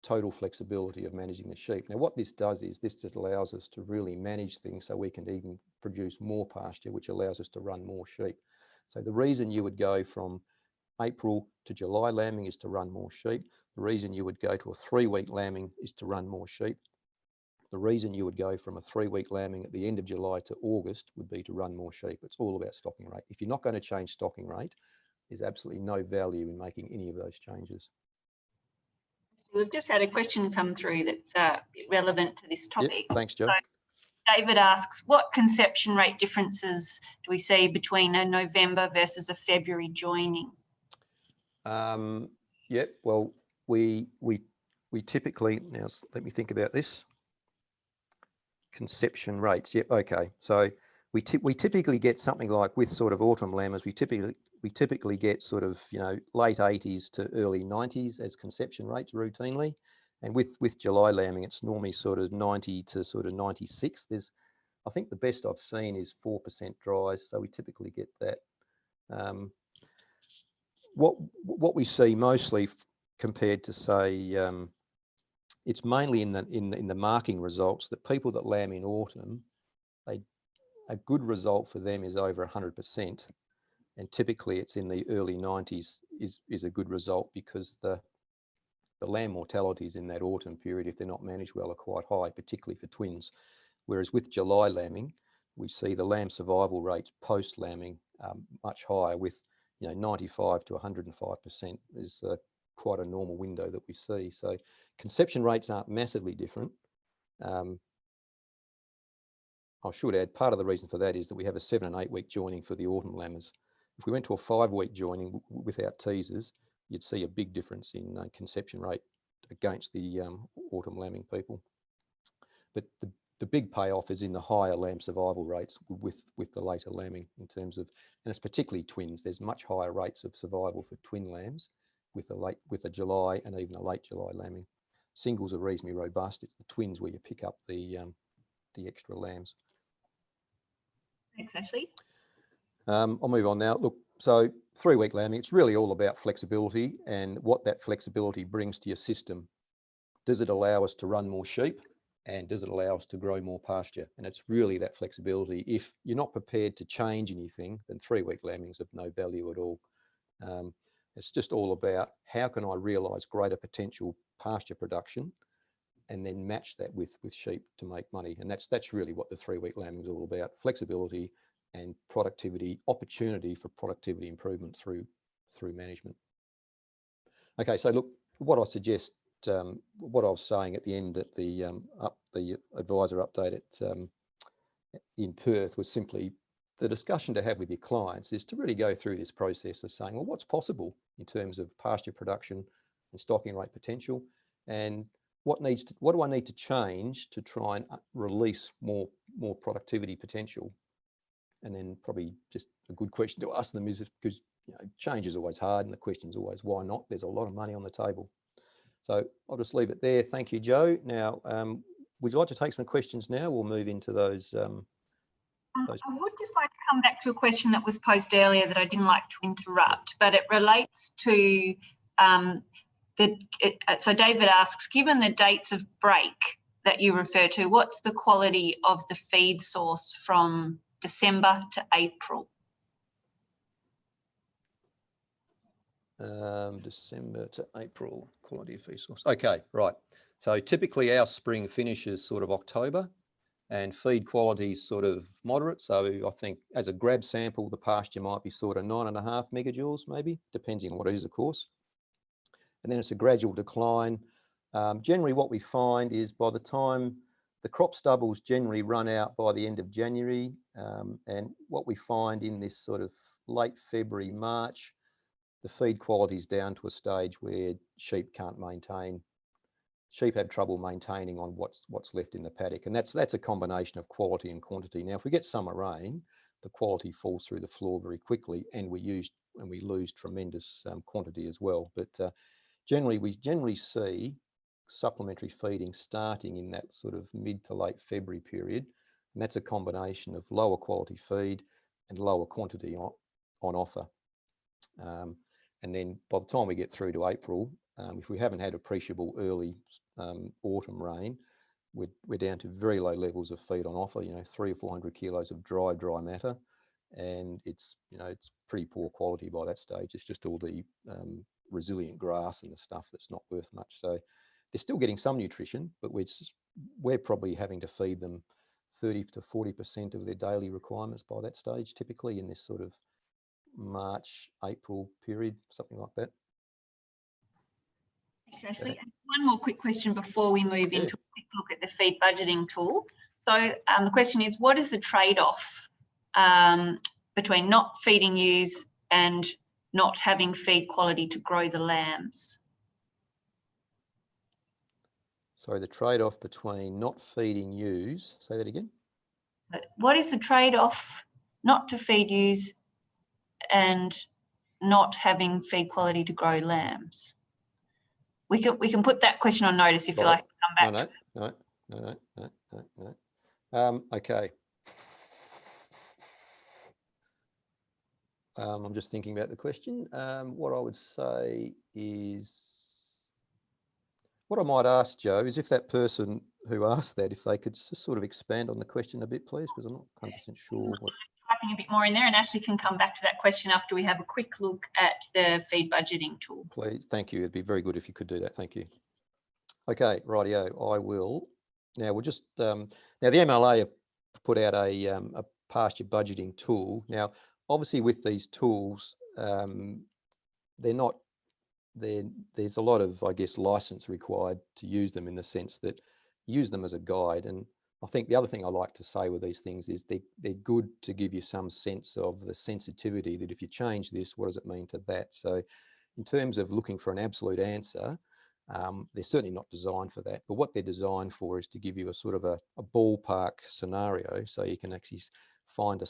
total flexibility of managing the sheep. Now, what this does is this just allows us to really manage things so we can even produce more pasture, which allows us to run more sheep. So the reason you would go from April to July lambing is to run more sheep. The reason you would go to a 3-week lambing is to run more sheep. The reason you would go from a 3-week lambing at the end of July to August would be to run more sheep. It's all about stocking rate. If you're not going to change stocking rate, there's absolutely no value in making any of those changes. We've just had a question come through that's relevant to this topic. Yep, thanks, Joe. So David asks, what conception rate differences do we see between a November versus a February joining? Yep, well, we typically, now let me think about this. Conception rates, yep, okay. So we typically get something like, with sort of autumn lambers, we typically get sort of, late 80s to early 90s as conception rates routinely. And with July lambing, it's normally sort of 90 to sort of 96. I think the best I've seen is 4% dries, so we typically get that. What we see mostly compared to, say, it's mainly in the marking results that people that lamb in autumn, a good result for them is over 100%, and typically it's in the early 90s is a good result, because the lamb mortalities in that autumn period, if they're not managed well, are quite high, particularly for twins. Whereas with July lambing, we see the lamb survival rates post lambing much higher, with 95 to 105% is quite a normal window that we see. So conception rates aren't massively different. I should add, part of the reason for that is that we have a 7 and 8 week joining for the autumn lambers. If we went to a 5-week joining without teasers, you'd see a big difference in conception rate against the autumn lambing people. But the big payoff is in the higher lamb survival rates with the later lambing, in terms of, and it's particularly twins. There's much higher rates of survival for twin lambs with a July and even a late July lambing. Singles are reasonably robust. It's the twins where you pick up the extra lambs. Thanks, Ashley. I'll move on now. Look, so 3-week lambing, it's really all about flexibility and what that flexibility brings to your system. Does it allow us to run more sheep, and does it allow us to grow more pasture? And it's really that flexibility. If you're not prepared to change anything, then 3-week lambing's of no value at all. It's just all about, how can I realise greater potential pasture production and then match that with sheep to make money? And that's really what the 3-week lambing is all about: flexibility and productivity, opportunity for productivity improvement through management. Okay, so look, what I suggest, what I was saying at the end at the advisor update in Perth was simply, the discussion to have with your clients is to really go through this process of saying, well, what's possible in terms of pasture production and stocking rate potential, and what do I need to change to try and release more productivity potential? And then probably just a good question to ask them is, because change is always hard, and the question is always, why not? There's a lot of money on the table. So I'll just leave it there. Thank you, Joe. Now, would you like to take some questions now? We'll move into those. I would just like to come back to a question that was posed earlier that I didn't like to interrupt, but it relates to so David asks, given the dates of break that you refer to, what's the quality of the feed source from December to April? December to April, quality of feed source. Okay, right. So typically our spring finishes sort of October and feed quality is sort of moderate. So I think as a grab sample, the pasture might be sort of 9.5 megajoules maybe, depending on what it is, of course. And then it's a gradual decline. Generally what we find is by the time the crop stubbles generally run out by the end of January. And what we find in this sort of late February, March, the feed quality is down to a stage where sheep have trouble maintaining on what's left in the paddock. And that's a combination of quality and quantity. Now, if we get summer rain, the quality falls through the floor very quickly and we lose tremendous quantity as well. But we generally see supplementary feeding starting in that sort of mid to late February period. And that's a combination of lower quality feed and lower quantity on offer. And then by the time we get through to April, if we haven't had appreciable early autumn rain, we're down to very low levels of feed on offer, 300 or 400 kilos of dry matter. And it's pretty poor quality by that stage. It's just all the resilient grass and the stuff that's not worth much. So they're still getting some nutrition, but we're probably having to feed them 30 to 40% of their daily requirements by that stage, typically in this sort of March, April period, something like that. Thanks, Ashley. One more quick question before we move into a quick look at the feed budgeting tool. So the question is, what is the trade-off between not feeding ewes and not having feed quality to grow the lambs? Sorry, the trade-off between not feeding ewes, say that again? What is the trade-off not to feed ewes and not having feed quality to grow lambs? We can put that question on notice if you like to come back. No. Okay. I'm just thinking about the question. What I would say is, what I might ask, Joe, is if that person who asked that, if they could just sort of expand on the question a bit, please, because I'm not 100% sure. Typing a bit more in there, and Ashley can come back to that question after we have a quick look at the feed budgeting tool. Please, thank you. It'd be very good if you could do that. Thank you. Okay, rightio, I will. Now we'll just, now the MLA have put out a pasture budgeting tool. Now, obviously with these tools, there's a lot of, I guess, license required to use them, in the sense that use them as a guide. And I think the other thing I like to say with these things is they're good to give you some sense of the sensitivity that if you change this, what does it mean to that? So in terms of looking for an absolute answer, they're certainly not designed for that. But what they're designed for is to give you a sort of a ballpark scenario, so you can actually find a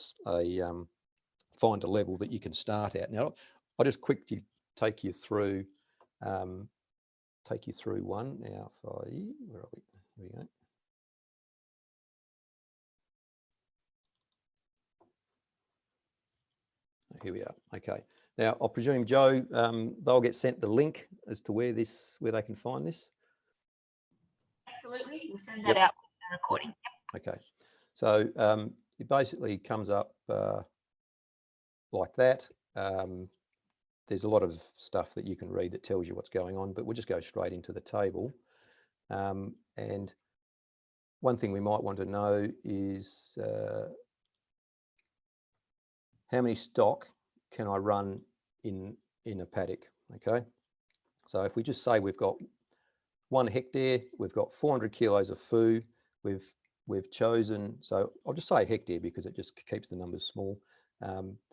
level that you can start at. Now, I'll just quickly take you through one. Now, where are we? Here we go. Here we are. Okay. Now, I presume, Joe, they'll get sent the link as to where they can find this. Absolutely, we'll send that out with the recording. Okay. So it basically comes up like that. There's a lot of stuff that you can read that tells you what's going on, but we'll just go straight into the table. And one thing we might want to know is how many stock can I run in a paddock? Okay. So if we just say we've got 1 hectare, we've got 400 kilos of food, we've chosen, so I'll just say hectare because it just keeps the numbers small.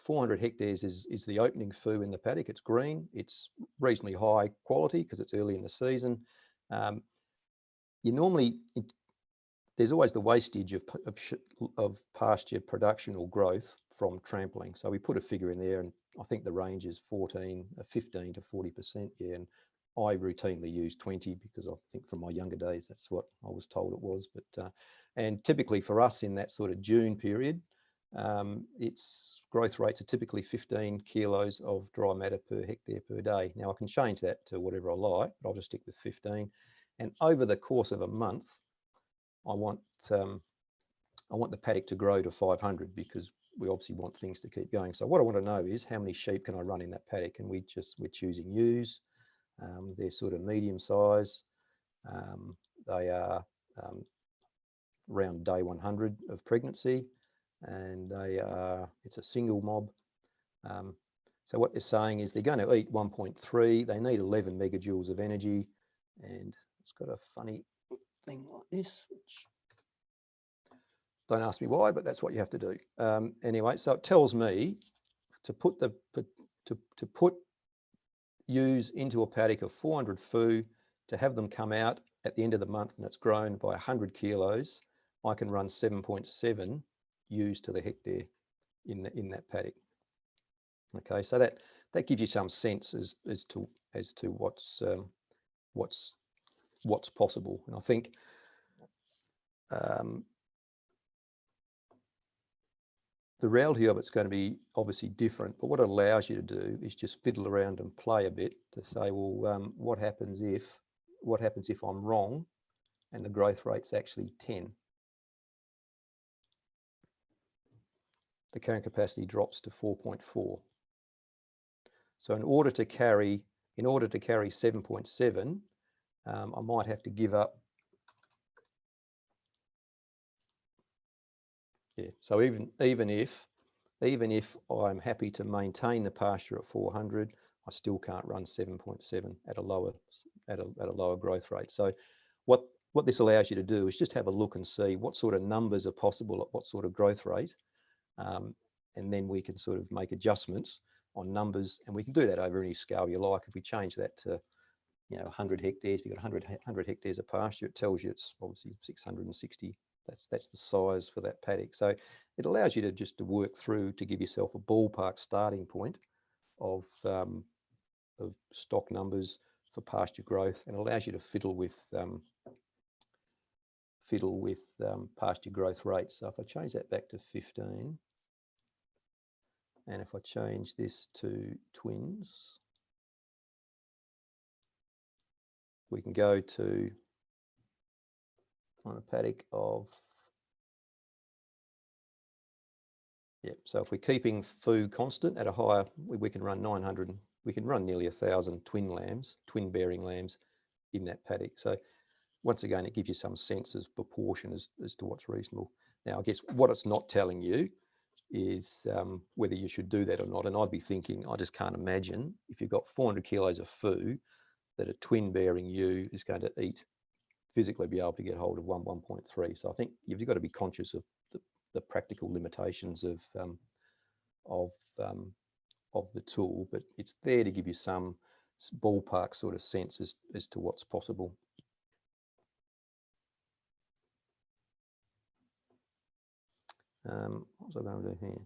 400 hectares is the opening food in the paddock. It's green, it's reasonably high quality because it's early in the season. There's always the wastage of pasture production or growth from trampling. So we put a figure in there, and I think the range is 15 to 40%. Yeah, and I routinely use 20 because I think from my younger days that's what I was told it was. But and typically for us in that sort of June period, its growth rates are typically 15 kilos of dry matter per hectare per day. Now I can change that to whatever I like, but I'll just stick with 15. And over the course of a month, I want I want the paddock to grow to 500 because we obviously want things to keep going. So what I want to know is how many sheep can I run in that paddock? And we're choosing ewes. They're sort of medium size. They are around day 100 of pregnancy, and it's a single mob. So what they're saying is they're going to eat 1.3. They need 11 megajoules of energy, and it's got a funny thing like this, which don't ask me why, but that's what you have to do. Anyway, so it tells me to put to put ewes into a paddock of 400 FU, to have them come out at the end of the month and it's grown by 100 kilos. I can run 7.7 ewes to the hectare in that paddock. Okay, so that gives you some sense as to what's possible. And I think the reality of it's going to be obviously different, but what it allows you to do is just fiddle around and play a bit to say, well, what happens if I'm wrong and the growth rate's actually 10? The carrying capacity drops to 4.4. So in order to carry 7.7, I might have to give up. Yeah. So even if I'm happy to maintain the pasture at 400, I still can't run 7.7 at a lower growth rate. So what this allows you to do is just have a look and see what sort of numbers are possible at what sort of growth rate, and then we can sort of make adjustments on numbers, and we can do that over any scale you like. If we change that to 100 hectares, if you've got 100 hectares of pasture, it tells you it's obviously 660. That's the size for that paddock. So it allows you to work through to give yourself a ballpark starting point of stock numbers for pasture growth, and allows you to fiddle with pasture growth rates. So if I change that back to 15, and if I change this to twins, we can go to on a paddock of, so if we're keeping FU constant at a higher, we can run 900, we can run nearly 1,000 twin bearing lambs in that paddock. So once again, it gives you some sense of proportion as to what's reasonable. Now, I guess what it's not telling you is whether you should do that or not. And I'd be thinking, I just can't imagine if you've got 400 kilos of FU that a twin bearing ewe is going to physically be able to get hold of 1.3. So I think you've got to be conscious of the practical limitations of the tool, but it's there to give you some ballpark sort of sense as to what's possible. What was I going to do here?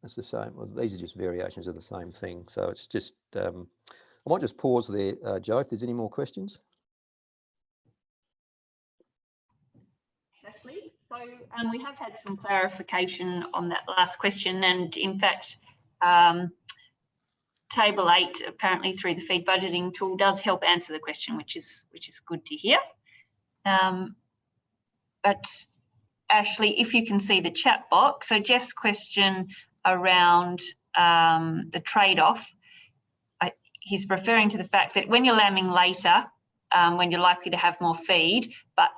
It's the same. Well, these are just variations of the same thing. So it's just, I might just pause there, Joe, if there's any more questions. Ashley, so we have had some clarification on that last question, and in fact, Table 8, apparently through the feed budgeting tool, does help answer the question, which is good to hear. But Ashley, if you can see the chat box, so Jeff's question around the trade-off, he's referring to the fact that when you're lambing later, when you're likely to have more feed, but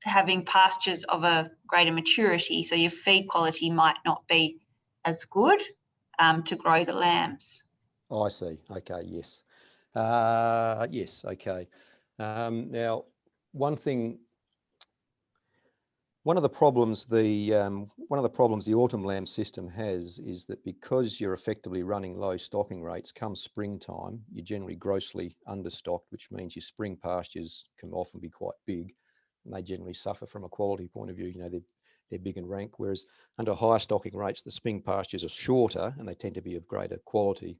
having pastures of a greater maturity, so your feed quality might not be as good to grow the lambs. Oh, I see. Okay. Yes. Yes. Okay. Now, one of the problems the autumn lamb system has is that because you're effectively running low stocking rates, come springtime, you're generally grossly understocked, which means your spring pastures can often be quite big, and they generally suffer from a quality point of view. They're big and rank, whereas under higher stocking rates, the spring pastures are shorter and they tend to be of greater quality.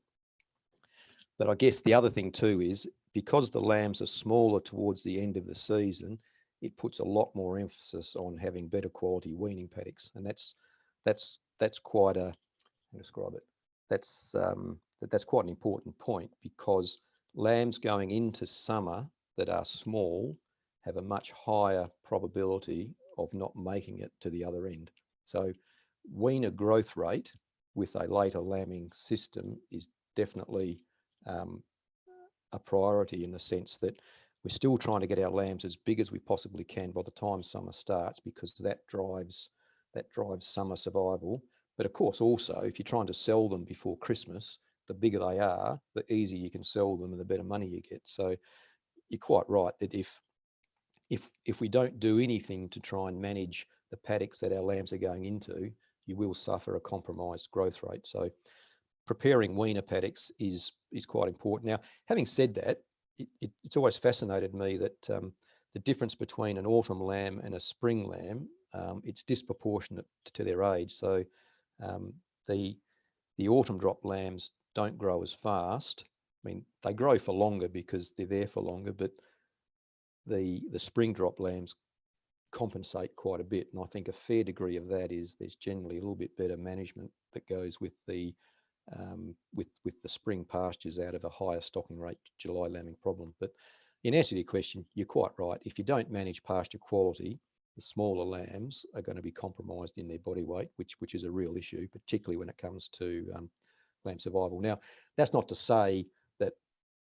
But I guess the other thing too is because the lambs are smaller towards the end of the season, it puts a lot more emphasis on having better quality weaning paddocks, and that's quite a, how to describe it. That's quite an important point, because lambs going into summer that are small have a much higher probability of not making it to the other end. So weaner growth rate with a later lambing system is definitely a priority, in the sense that we're still trying to get our lambs as big as we possibly can by the time summer starts, because that drives summer survival. But of course, also, if you're trying to sell them before Christmas, the bigger they are, the easier you can sell them and the better money you get. So you're quite right that if we don't do anything to try and manage the paddocks that our lambs are going into, you will suffer a compromised growth rate. So preparing weaner paddocks is quite important. Now, having said that, it's always fascinated me that the difference between an autumn lamb and a spring lamb, it's disproportionate to their age. So the autumn drop lambs don't grow as fast. I mean, they grow for longer because they're there for longer, but the spring drop lambs compensate quite a bit. And I think a fair degree of that is there's generally a little bit better management that goes with the spring pastures out of a higher stocking rate July lambing problem. But in answer to your question, you're quite right. If you don't manage pasture quality, the smaller lambs are going to be compromised in their body weight, which is a real issue, particularly when it comes to lamb survival. Now, that's not to say that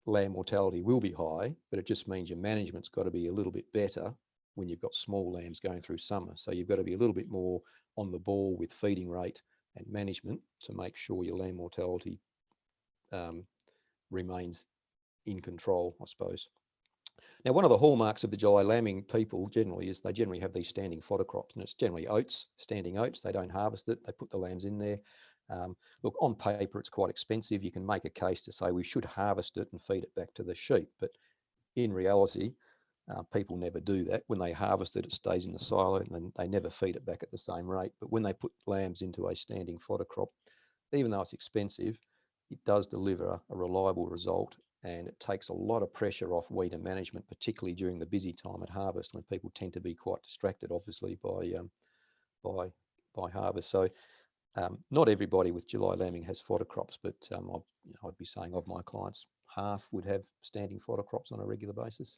lamb mortality will be high, but it just means your management's got to be a little bit better when you've got small lambs going through summer. So you've got to be a little bit more on the ball with feeding rate and management to make sure your lamb mortality remains in control, I suppose. Now, one of the hallmarks of the July lambing people generally is they generally have these standing fodder crops, and it's generally oats, standing oats. They don't harvest it, they put the lambs in there. Look, on paper, it's quite expensive. You can make a case to say we should harvest it and feed it back to the sheep, but in reality, people never do that. When they harvest it, it stays in the silo and then they never feed it back at the same rate. But when they put lambs into a standing fodder crop, even though it's expensive, it does deliver a reliable result, and it takes a lot of pressure off weeder management, particularly during the busy time at harvest when people tend to be quite distracted, obviously, by harvest. So not everybody with July lambing has fodder crops, but I'd be saying of my clients, half would have standing fodder crops on a regular basis.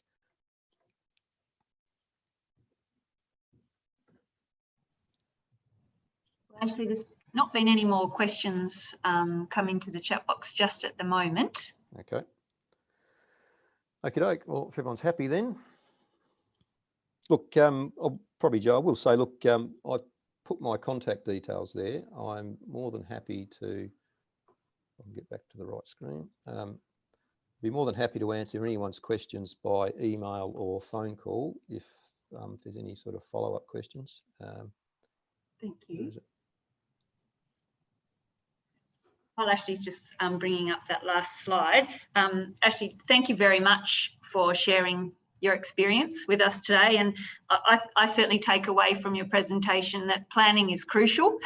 Actually, there's not been any more questions come into the chat box just at the moment. Okay. Okay, well, if everyone's happy then. Look, I'll probably, Joe, I will say, look, I've put my contact details there. I'm more than happy to, I can get back to the right screen. Be more than happy to answer anyone's questions by email or phone call if there's any sort of follow-up questions. Thank you. While Ashley's just bringing up that last slide, Ashley, thank you very much for sharing your experience with us today. And I certainly take away from your presentation that planning is crucial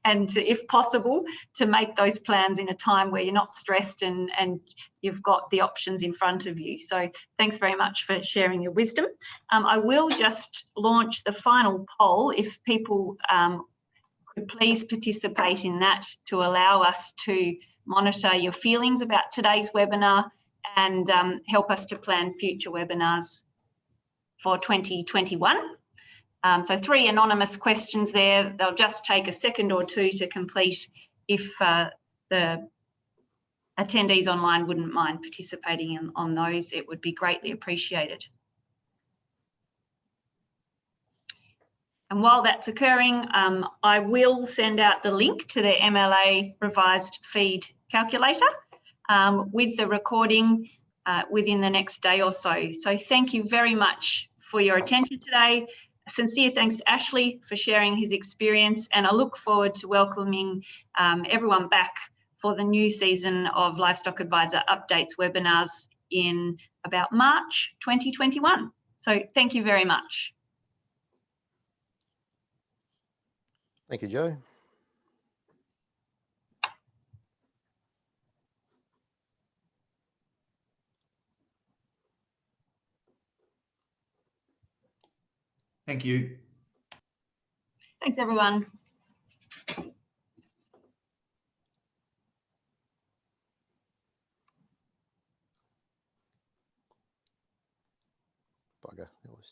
and if possible, to make those plans in a time where you're not stressed and you've got the options in front of you. So thanks very much for sharing your wisdom. I will just launch the final poll. If people could please participate in that to allow us to monitor your feelings about today's webinar and help us to plan future webinars for 2021. So 3 anonymous questions there. They'll just take a second or two to complete if the attendees online wouldn't mind participating on those. It would be greatly appreciated. And while that's occurring, I will send out the link to the MLA revised feed calculator with the recording within the next day or so. So thank you very much for your attention today. A sincere thanks to Ashley for sharing his experience, and I look forward to welcoming everyone back for the new season of Livestock Advisor Updates webinars in about March 2021. So thank you very much. Thank you, Joe. Thank you. Thanks, everyone. bugger. That was